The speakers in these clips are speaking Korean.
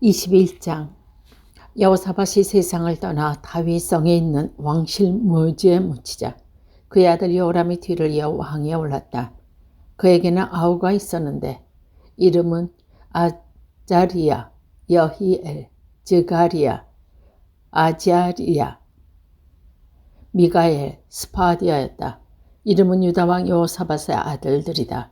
21장. 여호사밧이 세상을 떠나 다윗성에 있는 왕실 묘지에 묻히자 그의 아들 여호람이 뒤를 이어 왕위에 올랐다. 그에게는 아우가 있었는데 이름은 아자리야, 여히엘, 즈가리야, 아자리야, 미가엘, 스파디아였다. 이름은 유다왕 여호사밧의 아들들이다.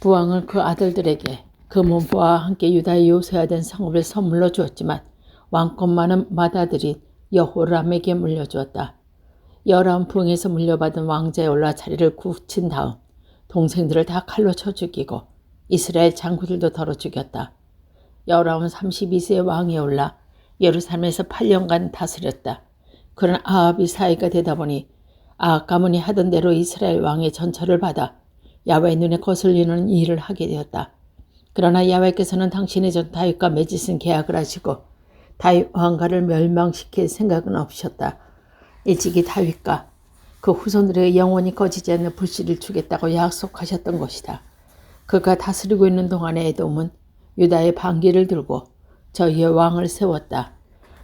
부왕은 그 아들들에게 그 문부와 함께 유다에 요새화된 성읍을 선물로 주었지만 왕권만은 맏아들인 여호람에게 물려주었다. 여호람 부흥에서 물려받은 왕자에 올라 자리를 굳힌 다음 동생들을 다 칼로 쳐 죽이고 이스라엘 장구들도 덜어 죽였다. 여호람은 32세의 왕위에 올라 예루살렘에서 8년간 다스렸다. 그는 아합이 사위가 되다 보니 아합 가문이 하던 대로 이스라엘 왕의 전처를 받아 야훼 눈에 거슬리는 일을 하게 되었다. 그러나 야훼께서는 당신의 전 다윗과 맺으신 계약을 하시고 다윗 왕가를 멸망시킬 생각은 없으셨다. 일찍이 다윗과 그 후손들에게 영원히 꺼지지 않는 불씨를 주겠다고 약속하셨던 것이다. 그가 다스리고 있는 동안에 에돔은 유다의 반기를 들고 저희의 왕을 세웠다.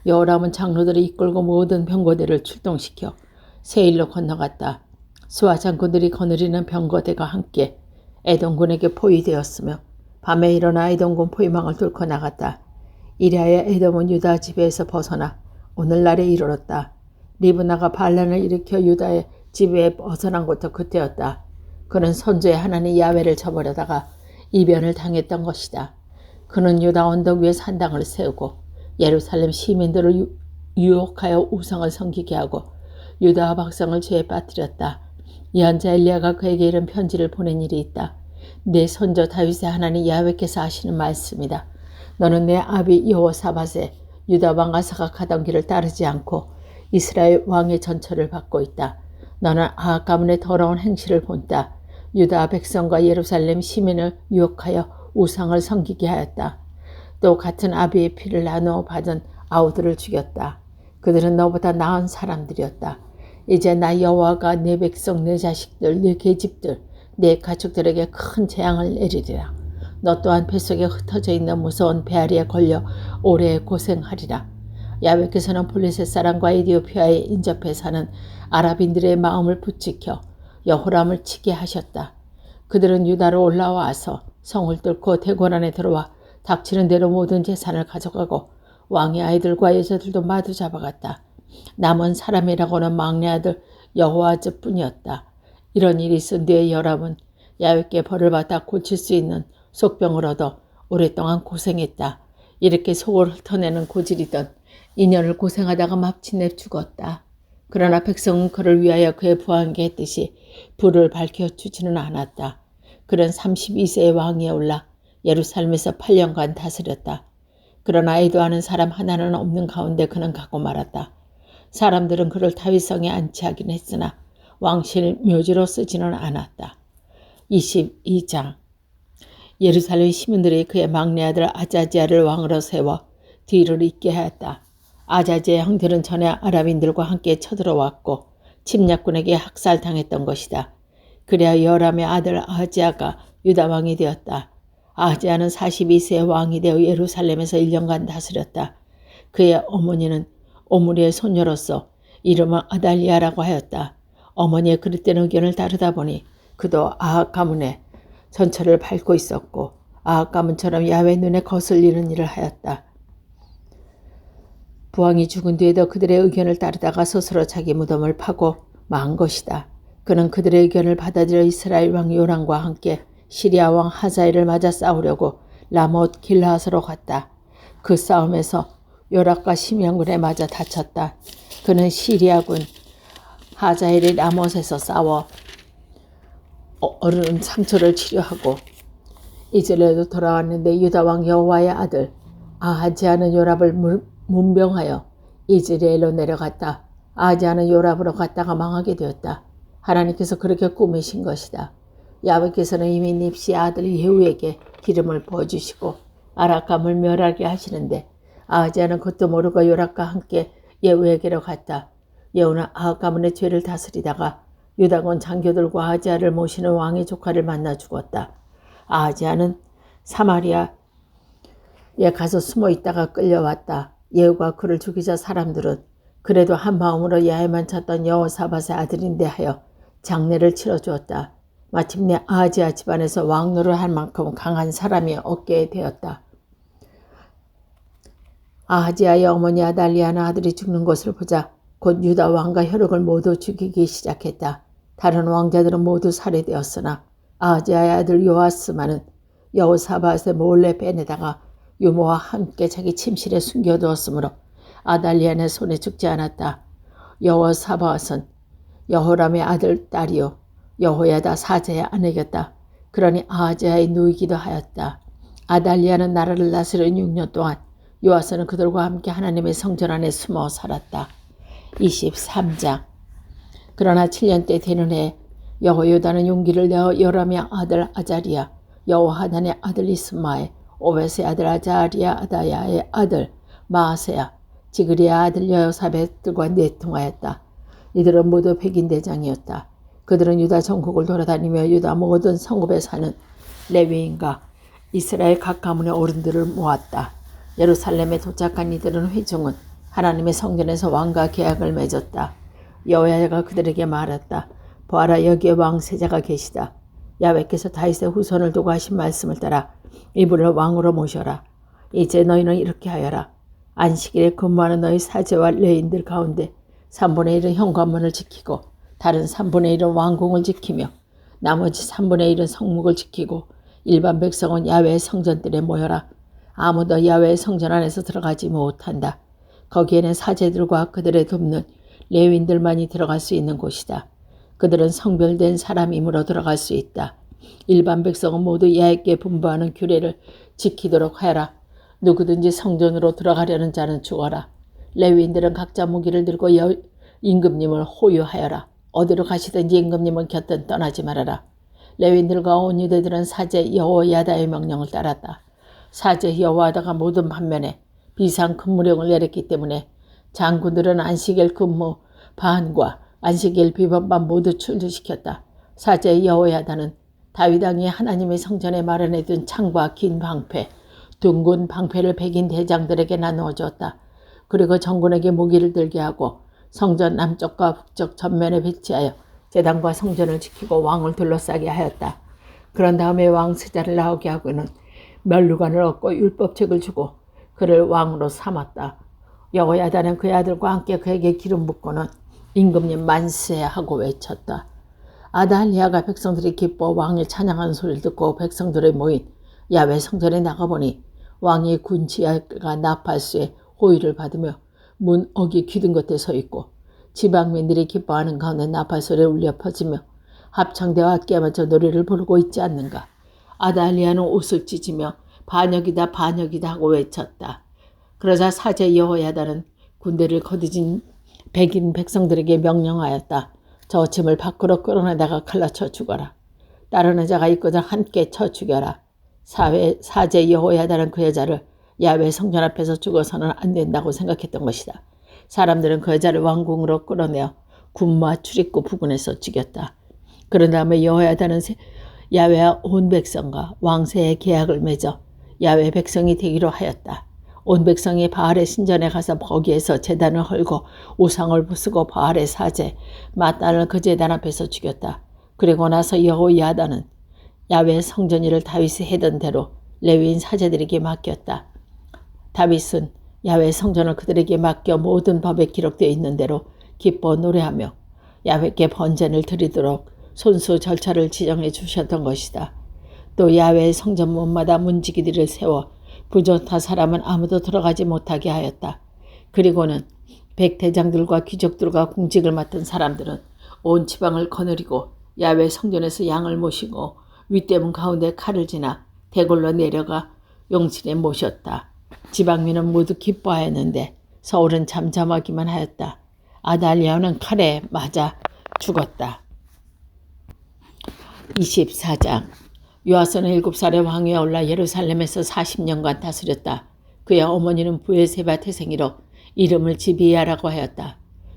여호람은 장로들을 이끌고 모든 병거대를 출동시켜 세일로 건너갔다. 수하 장군들이 거느리는 병거대가 함께 에돔군에게 포위되었으며 밤에 일어나 에돔군 포위망을 뚫고 나갔다. 이리하여 에돔은 유다 지배에서 벗어나 오늘날에 이르렀다. 리브나가 반란을 일으켜 유다의 지배에 벗어난 것도 그때였다. 그는 선조의 하나님 야훼를 저버려다가 이변을 당했던 것이다. 그는 유다 언덕 위에 산당을 세우고 예루살렘 시민들을 유혹하여 우상을 섬기게 하고 유다 백성을 죄에 빠뜨렸다. 예언자 엘리야가 그에게 이런 편지를 보낸 일이 있다. 내 선조 다윗의 하나님 야훼께서 하시는 말씀이다. 너는 내 아비 여호사밧의 유다 왕 아사가 가던 길을 따르지 않고 이스라엘 왕의 전처를 받고 있다. 너는 아합 가문의 더러운 행실을 본다. 유다 백성과 예루살렘 시민을 유혹하여 우상을 섬기게 하였다. 또 같은 아비의 피를 나누어 받은 아우들을 죽였다. 그들은 너보다 나은 사람들이었다. 이제 나 여호와가 내 백성, 내 자식들, 내 계집들, 내 가축들에게 큰 재앙을 내리리라. 너 또한 뱃속에 흩어져 있는 무서운 배앓이에 걸려 오래 고생하리라. 야훼께서는 블레셋 사람과 에디오피아에 인접해 사는 아랍인들의 마음을 부추겨 여호람을 치게 하셨다. 그들은 유다로 올라와서 성을 뚫고 대궐 안에 들어와 닥치는 대로 모든 재산을 가져가고 왕의 아이들과 여자들도 마구 잡아갔다. 남은 사람이라고는 막내 아들 여호아즈 뿐이었다. 이런 일이 있은 뒤에 여호람은 야훼께 벌을 받아 고칠 수 있는 속병을 얻어 오랫동안 고생했다. 이렇게 속을 훑어내는 고질이던 인연을 고생하다가 마침내 죽었다. 그러나 백성은 그를 위하여 그의 부하에게 했듯이 불을 밝혀주지는 않았다. 그는 32세의 왕위에 올라 예루살렘에서 8년간 다스렸다. 그러나 애도하는 사람 하나는 없는 가운데 그는 가고 말았다. 사람들은 그를 다윗성에 안치하긴 했으나 왕실 묘지로 쓰지는 않았다. 22장. 예루살렘 시민들이 그의 막내 아들 아자지야를 왕으로 세워 뒤를 잇게 하였다. 아자지야의 형들은 전에 아랍인들과 함께 쳐들어왔고 침략군에게 학살당했던 것이다. 그래야 여호람의 아들 아하지야가 유다 왕이 되었다. 아하지야는 42세의 왕이 되어 예루살렘에서 1년간 다스렸다. 그의 어머니는 오므리의 손녀로서 이름을 아달리아라고 하였다. 어머니의 그릇된 의견을 따르다 보니 그도 아합 가문의 전처를 밟고 있었고 아합 가문처럼 야훼 눈에 거슬리는 일을 하였다. 부왕이 죽은 뒤에도 그들의 의견을 따르다가 스스로 자기 무덤을 파고 만 것이다. 그는 그들의 의견을 받아들여 이스라엘 왕 요람과 함께 시리아 왕 하자엘을 맞아 싸우려고 라못 길르앗으로 갔다. 그 싸움에서 요람과 시면군에 맞아 다쳤다. 그는 시리아군 하자엘이 라못에서 싸워 어른 상처를 치료하고 이스라엘로 돌아왔는데 유다 왕 여호와의 아들 아하지야는 요람을 문병하여 이스라엘로 내려갔다. 아하지야는 요람으로 갔다가 망하게 되었다. 하나님께서 그렇게 꾸미신 것이다. 야훼께서는 이미 닙시의 아들 예후에게 기름을 부어주시고 아랍 가문을 멸하게 하시는데 아하지야는 그것도 모르고 요람과 함께 예후에게로 갔다. 예후는 아합 가문의 죄를 다스리다가 유다군 장교들과 아하지야를 모시는 왕의 조카를 만나 죽었다. 아하지야는 사마리아 가서 숨어 있다가 끌려왔다. 예후가 그를 죽이자 사람들은 그래도 한 마음으로 야훼만 찾던 여호사밧의 아들인데 하여 장례를 치러주었다. 마침내 아하지야 집안에서 왕노를 할 만큼 강한 사람이 얻게 되었다. 아하지야의 어머니 아달리아는 아들이 죽는 것을 보자 곧 유다 왕과 혈육을 모두 죽이기 시작했다. 다른 왕자들은 모두 살해되었으나 아하지야의 아들 요아스만은 여호사밧의 몰래 빼내다가 유모와 함께 자기 침실에 숨겨두었으므로 아달리아의 손에 죽지 않았다. 여호사밧은 여호람의 아들 딸이요 여호야다 사제의 아내였다. 그러니 아하지야의 누이기도 하였다. 아달리아는 나라를 다스린 6년 동안 요아스는 그들과 함께 하나님의 성전 안에 숨어 살았다. 23장. 그러나 7년째 되는 해 여호요다는 용기를 내어 요람의 아들 아자리야, 여호하단의 아들 이스마엘, 오벳의 아들 아자리야, 아다야의 아들 마아세야, 지그리의 아들 여호사밧들과 내통하였다. 이들은 모두 백인 대장이었다. 그들은 유다 전국을 돌아다니며 유다 모든 성읍에 사는 레위인과 이스라엘 각 가문의 어른들을 모았다. 예루살렘에 도착한 이들은 회중은 하나님의 성전에서 왕과 계약을 맺었다. 여호야가 그들에게 말했다. 보아라, 여기에 왕세자가 계시다. 야훼께서 다윗의 후손을 두고 하신 말씀을 따라 이분을 왕으로 모셔라. 이제 너희는 이렇게 하여라. 안식일에 근무하는 너희 사제와 레인들 가운데 3분의 1은 현관문을 지키고 다른 3분의 1은 왕궁을 지키며 나머지 3분의 1은 성묵을 지키고 일반 백성은 야훼의 성전들에 모여라. 아무도 야훼의 성전 안에서 들어가지 못한다. 거기에는 사제들과 그들의 돕는 레위인들만이 들어갈 수 있는 곳이다. 그들은 성별된 사람이므로 들어갈 수 있다. 일반 백성은 모두 야훼께 분부하는 규례를 지키도록 하여라. 누구든지 성전으로 들어가려는 자는 죽어라. 레위인들은 각자 무기를 들고 임금님을 호유하여라. 어디로 가시든지 임금님은 곁은 떠나지 말아라. 레위인들과 온 유대들은 사제 여호야다의 명령을 따랐다. 사제 여호야다가 모든 반면에 비상 근무령을 내렸기 때문에 장군들은 안식일 근무 반과 안식일 비번반 모두 출두시켰다. 사제 여호야다는 다윗 왕이 하나님의 성전에 마련해둔 창과 긴 방패, 둥근 방패를 백인 대장들에게 나누어 주었다. 그리고 정군에게 무기를 들게 하고 성전 남쪽과 북쪽 전면에 배치하여 제단과 성전을 지키고 왕을 둘러싸게 하였다. 그런 다음에 왕세자를 나오게 하고는 멸류관을 얻고 율법책을 주고 그를 왕으로 삼았다. 여호야다는 그의 아들과 함께 그에게 기름 붓고는 임금님 만세 하고 외쳤다. 아달리아가 백성들이 기뻐 왕을 찬양하는 소리를 듣고 백성들이 모인 야훼 성전에 나가보니 왕이 군치야가 나팔수에 호위를 받으며 문 어기 기둥 곁에 서 있고 지방민들이 기뻐하는 가운데 나팔소리가 울려 퍼지며 합창대와 악기에 맞춰 노래를 부르고 있지 않는가. 아달리아는 옷을 찢으며 반역이다 반역이다 하고 외쳤다. 그러자 사제 여호야다는 군대를 거두진 백인 백성들에게 명령하였다. 저 짐을 밖으로 끌어내다가 칼라쳐 죽어라. 따르는 자가 있거든 함께 쳐 죽여라. 사제 여호야다는 그 여자를 야훼 성전 앞에서 죽어서는 안 된다고 생각했던 것이다. 사람들은 그 여자를 왕궁으로 끌어내어 군마 출입구 부근에서 죽였다. 그런 다음에 여호야다는 야훼와 온 백성과 왕세의 계약을 맺어 야훼 백성이 되기로 하였다. 온 백성이 바알의 신전에 가서 거기에서 제단을 헐고 우상을 부수고 바알의 사제 마단을 그 제단 앞에서 죽였다. 그리고 나서 여호야다는 야훼 성전 일을 다윗이 해던 대로 레위인 사제들에게 맡겼다. 다윗은 야훼 성전을 그들에게 맡겨 모든 법에 기록되어 있는 대로 기뻐 노래하며 야훼께 번제를 드리도록 손수 절차를 지정해 주셨던 것이다. 또 야훼 성전 문마다 문지기들을 세워 부조타 사람은 아무도 들어가지 못하게 하였다. 그리고는 백대장들과 귀족들과 공직을 맡은 사람들은 온 지방을 거느리고 야훼 성전에서 양을 모시고 윗대문 가운데 칼을 지나 대궐로 내려가 용신에 모셨다. 지방민은 모두 기뻐하였는데 서울은 잠잠하기만 하였다. 아달리아는 칼에 맞아 죽었다. 24장. 요아스는 7살에 왕위에 올라 예루살렘에서 40년간 다스렸다. 그의 어머니는 부에세바 태생이로 이름을 지비야라고 하였다.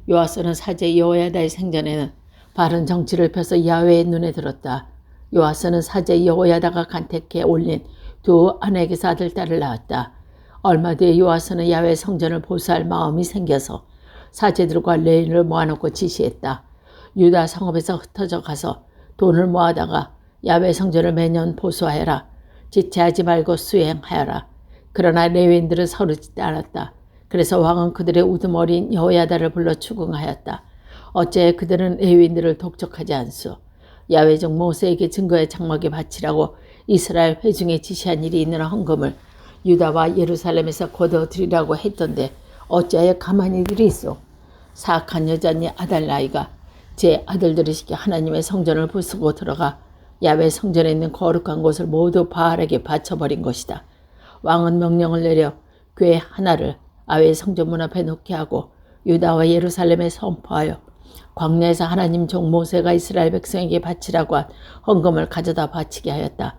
요아스는 사제 여호야다의 생전에는 바른 정치를 펴서 야훼의 눈에 들었다. 요아스는 사제 여호야다가 간택해 올린 두 아내에게서 아들, 딸을 낳았다. 얼마 뒤에 요아스는 야훼 성전을 보수할 마음이 생겨서 사제들과 레인을 모아놓고 지시했다. 유다 성읍에서 흩어져 가서 돈을 모아다가 야훼 성전을 매년 보수하여라. 지체하지 말고 수행하여라. 그러나 레위인들은 서르지 않았다. 그래서 왕은 그들의 우두머리인 여호야다를 불러 추궁하였다. 어째 그들은 레위인들을 독촉하지 않소. 야훼 종 모세에게 증거의 장막에 바치라고 이스라엘 회중에 지시한 일이 있는 헌금을 유다와 예루살렘에서 거둬들이라고 했던데 어찌하여 가만히 들이소. 사악한 여자니 아달라이가 제 아들들을 시켜 하나님의 성전을 부수고 들어가 야훼 성전에 있는 거룩한 곳을 모두 바알에게 바쳐버린 것이다. 왕은 명령을 내려 궤 하나를 아훼 성전 문 앞에 놓게 하고 유다와 예루살렘에 선포하여 광야에서 하나님 종 모세가 이스라엘 백성에게 바치라고 한 헌금을 가져다 바치게 하였다.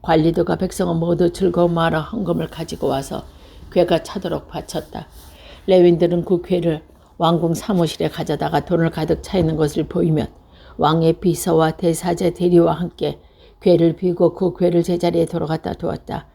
관리들과 백성은 모두 즐거운 마음으로 헌금을 가지고 와서 궤가 차도록 바쳤다. 레위인들은 그 궤를 왕궁 사무실에 가져다가 돈을 가득 차 있는 것을 보이면 왕의 비서와 대사제 대리와 함께 궤를 비고 그 궤를 제자리에 돌아갔다 두었다.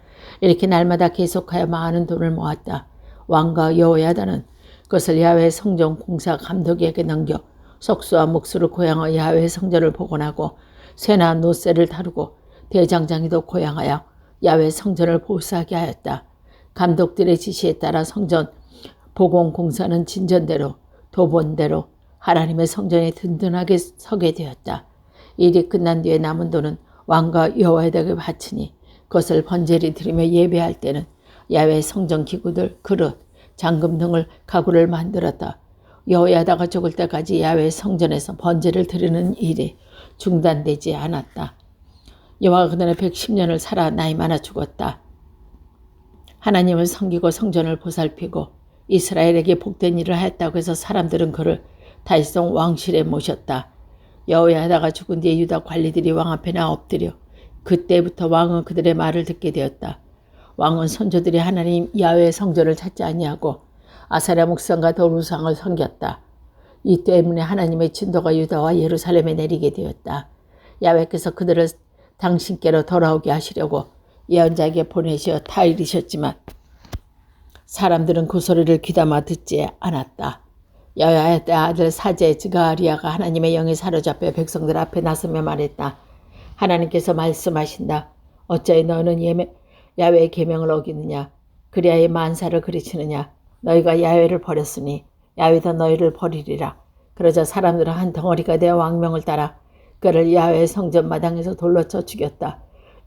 이렇게 날마다 계속하여 많은 돈을 모았다. 왕과 여호야다는 그것을 야훼 성전 공사 감독에게 넘겨 석수와 묵수를 고양하여 야훼 성전을 복원하고 쇠나 노쇠를 다루고 대장장이도 고양하여 야훼 성전을 보수하게 하였다. 감독들의 지시에 따라 성전 복원 공사는 진전대로 도본대로 하나님의 성전에 든든하게 서게 되었다. 일이 끝난 뒤에 남은 돈은 왕과 여호야다에게 바치니 그것을 번제리 드리며 예배할 때는 야훼 성전 기구들, 그릇, 장금 등을 가구를 만들었다. 여호야다가 죽을 때까지 야훼 성전에서 번제를 드리는 일이 중단되지 않았다. 여호와가 그날에 110년을 살아 나이 많아 죽었다. 하나님을 섬기고 성전을 보살피고 이스라엘에게 복된 일을 하였다고 해서 사람들은 그를 다윗성 왕실에 모셨다. 여호야다가 죽은 뒤에 유다 관리들이 왕 앞에 나 엎드려 그때부터 왕은 그들의 말을 듣게 되었다. 왕은 선조들이 하나님 야훼 성전을 찾지 아니하고 아사랴 목상과 돌우상을 섬겼다. 이 때문에 하나님의 진도가 유다와 예루살렘에 내리게 되었다. 야훼께서 그들을 당신께로 돌아오게 하시려고 예언자에게 보내시어 타이르셨지만 사람들은 그 소리를 귀담아 듣지 않았다. 여호야다 아들 사제 스가랴가 하나님의 영에 사로잡혀 백성들 앞에 나서며 말했다. 하나님께서 말씀하신다. 어찌하여 너는 야훼의 계명을 어기느냐. 그리하여 만사를 그르치느냐. 너희가 야훼를 버렸으니 야훼도 너희를 버리리라. 그러자 사람들은 한 덩어리가 되어 왕명을 따라 그를 야훼 성전 마당에서 돌로 쳐 죽였다.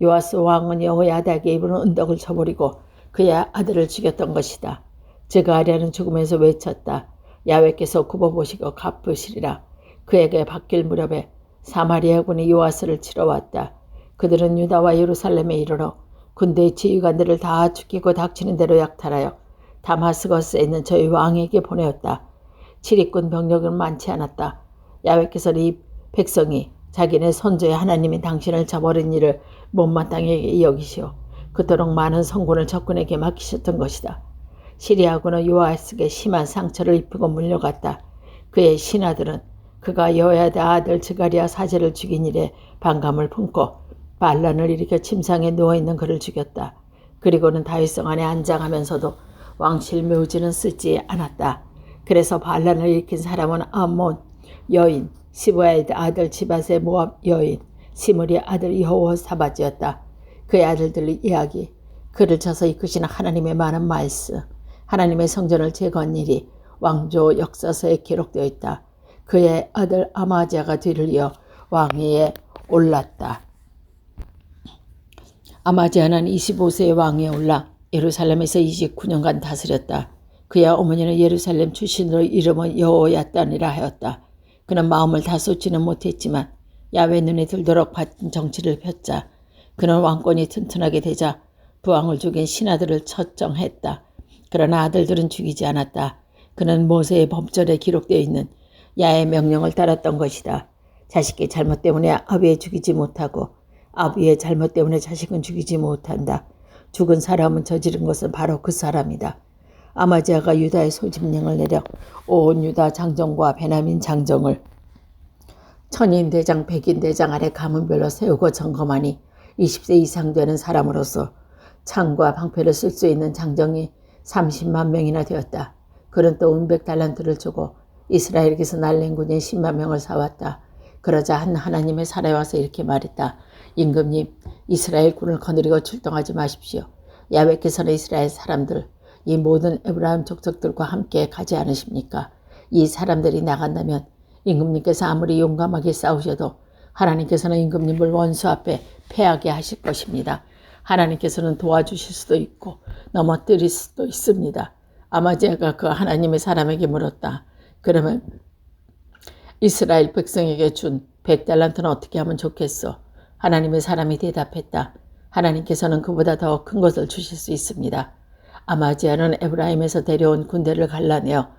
요아스 왕은 여호야다에게 입은 은덕을 쳐버리고 그의 아들을 죽였던 것이다. 스가랴는 죽으면서 외쳤다. 야훼께서 굽어보시고 갚으시리라. 그에게 바뀔 무렵에 사마리아 군이 요아스를 치러 왔다. 그들은 유다와 예루살렘에 이르러 군대의 지휘관들을 다 죽이고 닥치는 대로 약탈하여 다마스거스에 있는 저희 왕에게 보내었다. 치리꾼 병력은 많지 않았다. 야훼께서는 이 백성이 자기네 선조의 하나님이 당신을 저버린 일을 못마땅하게 여기시오. 그토록 많은 성군을 적군에게 맡기셨던 것이다. 시리아군은 요아스에게 심한 상처를 입히고 물려갔다. 그의 신하들은 그가 여호야다 아들 스가랴 사제를 죽인 일에 반감을 품고 반란을 일으켜 침상에 누워있는 그를 죽였다. 그리고는 다윗성 안에 안장하면서도 왕실 묘지는 쓰지 않았다. 그래서 반란을 일으킨 사람은 암몬 여인 시브야의 아들 지밧의 모압 여인 시므리의 아들 여호사밧이었다. 그의 아들들의 이야기, 그를 쳐서 이끄시는 하나님의 많은 말씀, 하나님의 성전을 제거한 일이 왕조 역사서에 기록되어 있다. 그의 아들 아마지아가 뒤를 이어 왕위에 올랐다. 아마지아는 25세의 왕위에 올라 예루살렘에서 29년간 다스렸다. 그의 어머니는 예루살렘 출신으로 이름은 여호야단이라 하였다. 그는 마음을 다쏟지는 못했지만 야훼 눈에 들도록 바른 정치를 폈자 그는 왕권이 튼튼하게 되자 부왕을 죽인 신하들을 처정했다. 그러나 아들들은 죽이지 않았다. 그는 모세의 법절에 기록되어 있는 야의 명령을 따랐던 것이다. 자식의 잘못 때문에 아비에 죽이지 못하고 아비의 잘못 때문에 자식은 죽이지 못한다. 죽은 사람은 저지른 것은 바로 그 사람이다. 아마지아가 유다의 소집령을 내려 온 유다 장정과 베냐민 장정을 천인 대장, 백인 대장 아래 가문별로 세우고 점검하니 20세 이상 되는 사람으로서 창과 방패를 쓸 수 있는 장정이 30만 명이나 되었다. 그는 또 은백 달란트를 주고 이스라엘에게서 날린 군인 10만 명을 사왔다. 그러자 한 하나님의 사람이 와서 이렇게 말했다. 임금님, 이스라엘 군을 거느리고 출동하지 마십시오. 야훼께서는 이스라엘 사람들, 이 모든 에브라임 족속들과 함께 가지 않으십니까? 이 사람들이 나간다면 임금님께서 아무리 용감하게 싸우셔도 하나님께서는 임금님을 원수 앞에 패하게 하실 것입니다. 하나님께서는 도와주실 수도 있고 넘어뜨릴 수도 있습니다. 아마지아가 그 하나님의 사람에게 물었다. 그러면 이스라엘 백성에게 준 100달란트는 어떻게 하면 좋겠소? 하나님의 사람이 대답했다. 하나님께서는 그보다 더 큰 것을 주실 수 있습니다. 아마지아는 에브라임에서 데려온 군대를 갈라내어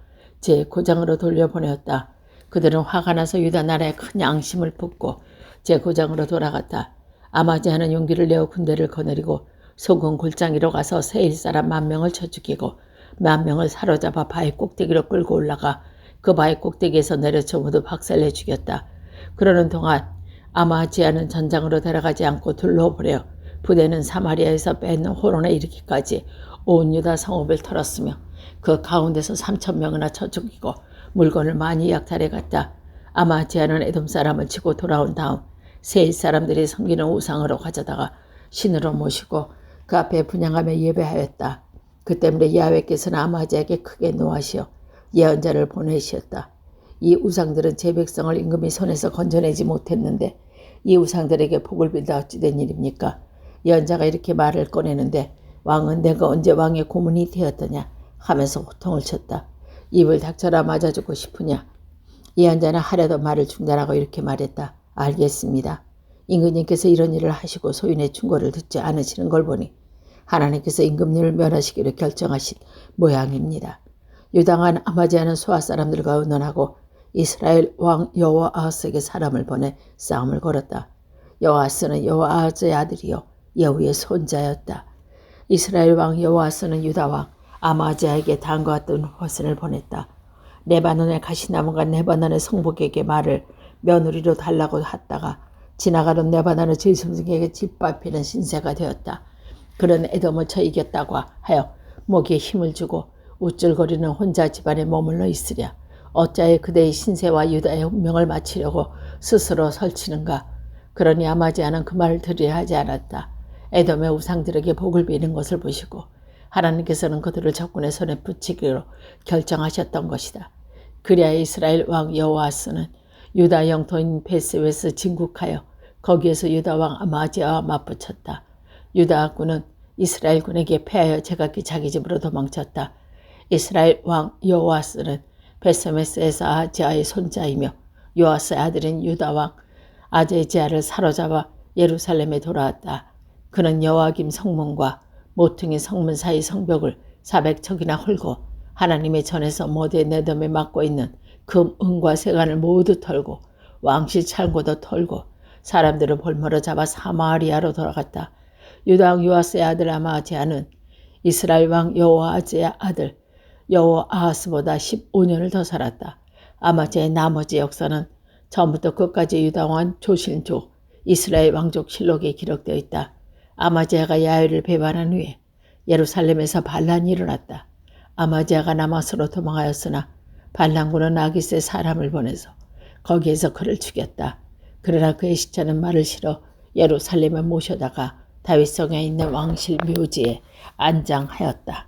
제 고장으로 돌려보내었다. 그들은 화가 나서 유다 나라에 큰 양심을 품고 제 고장으로 돌아갔다. 아마지아는 용기를 내어 군대를 거느리고 소금 골짜기로 가서 세일 사람 10,000명을 쳐 죽이고 10,000명을 사로잡아 바위 꼭대기로 끌고 올라가 그 바위 꼭대기에서 내려쳐 모두 박살내 죽였다. 그러는 동안 아마지아는 전장으로 데려가지 않고 둘러버려 부대는 사마리아에서 뺀 호론에 이르기까지 온 유다 성읍을 털었으며 그 가운데서 3,000명이나 쳐 죽이고 물건을 많이 약탈해 갔다. 아마지아는 에돔 사람을 치고 돌아온 다음 세일 사람들이 섬기는 우상으로 가져다가 신으로 모시고 그 앞에 분향하며 예배하였다. 그 때문에 야훼께서는 아마지아에게 크게 노하시어 예언자를 보내시었다. 이 우상들은 제 백성을 임금의 손에서 건져내지 못했는데 이 우상들에게 복을 빌다 어찌 된 일입니까? 예언자가 이렇게 말을 꺼내는데 왕은 내가 언제 왕의 고문이 되었더냐 하면서 호통을 쳤다. 입을 닥쳐라 맞아주고 싶으냐? 예언자는 하려던 말을 중단하고 이렇게 말했다. 알겠습니다. 임금님께서 이런 일을 하시고 소인의 충고를 듣지 않으시는 걸 보니 하나님께서 임금님을 멸하시기로 결정하신 모양입니다. 유당한 아마지아는 소아 사람들과 의논하고 이스라엘 왕 여호아하스에게 사람을 보내 싸움을 걸었다. 여호아스는 여호아하즈의 아들이요 여우의 손자였다. 이스라엘 왕 여호아스는 유다 왕 아마지아에게 다음과 같은 화신을 보냈다. 레바논의 가시나무가 레바논의 성복에게 말을 며느리로 달라고 했다가 지나가던 레바논의 질승에게 짓밟히는 신세가 되었다. 그는 에돔을 쳐 이겼다고 하여 목에 힘을 주고 우쭐거리는 혼자 집안에 머물러 있으랴. 어찌하여 그대의 신세와 유다의 운명을 마치려고 스스로 설치는가. 그러니 아마지아는 그 말을 들으려 하지 않았다. 에돔의 우상들에게 복을 비는 것을 보시고 하나님께서는 그들을 적군의 손에 붙이기로 결정하셨던 것이다. 그리하여 이스라엘 왕 여호아스는 유다 영토인 베스웨스 진국하여 거기에서 유다 왕 아마지아와 맞붙였다. 유다 군은 이스라엘 군에게 패하여 제각기 자기 집으로 도망쳤다. 이스라엘 왕 여호아스는 베스메스에서 아하지아의 손자이며 요아스의 아들인 유다 왕 아제지아를 사로잡아 예루살렘에 돌아왔다. 그는 여호야김 성문과 모퉁이 성문 사이 성벽을 400척이나 헐고 하나님의 전에서 모대 네덤에 막고 있는 금, 은과 세간을 모두 털고 왕실 창고도 털고 사람들을 볼모로 잡아 사마리아로 돌아갔다. 유다 왕 요아스의 아들 아마지아는 이스라엘 왕 여호아즈의 아들 여호아하스보다 15년을 더 살았다. 아마지아의 나머지 역사는 처음부터 끝까지 유다 왕 조실족 이스라엘 왕족 실록에 기록되어 있다. 아마지아가 야훼를 배반한 후에 예루살렘에서 반란이 일어났다. 아마지아가 나마스로 도망하였으나 반란군은 아기스의 사람을 보내서 거기에서 그를 죽였다. 그러나 그의 시체는 말을 실어 예루살렘에 모셔다가 다윗성에 있는 왕실 묘지에 안장하였다.